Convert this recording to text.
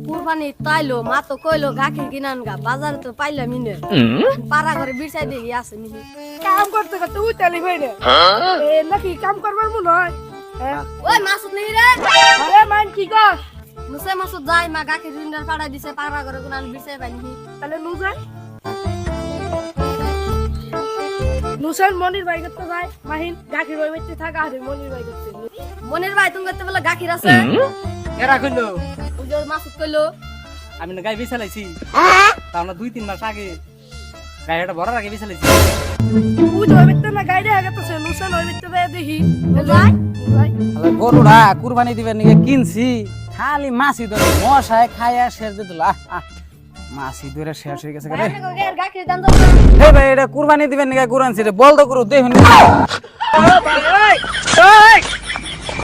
কুরবানি তাইলো মা তো কইলো গাখি কিনান গা বাজারে তো পাইলামই না পাড়া ঘরে বিছাই দেখি আছে নিহি কাম করতে করতে উইতালি হইনে এ নাকি কাম করবার মন হয় ওই মাসুদ নিহি রে আরে মান কি কর নুসে মাসুদ যাই মা গাখি রিন্ডার পাড়া দিছে পাড়া ঘরে কোনান বিছাই পাইনি তাহলে নুজান নুসান মনির ভাই করতে যায় মাহিন গাখি রই বেঁচে থাকা আরে মনির ভাই করতে মনির ভাই তুমি করতে বলে গাখির আছে এরা কইলো ওই যে মাসুদ কইলো আমি না গাই বিছালাইছি তাও না 2-3 মাস আগে গাইটা ভরার আগে বিছালাইছি তুই তো বেঁচে না গাইরে আগাতেছে নুসান ওই বেঁচে যায় দেখি যাই ভাই আরে গরুরা কুরবানি দিবেন নিয়ে কিনছি খালি মাছি ধরে মশায় খায়া শেষ দিয়ে দিল মাছি ধরে শেষ হয়ে গেছে রে গাখির দাম দাও হে ভাই এটা কুরবানি দিবেন নিয়ে গরু আনছি রে বল তো গরু দেখুন ভাই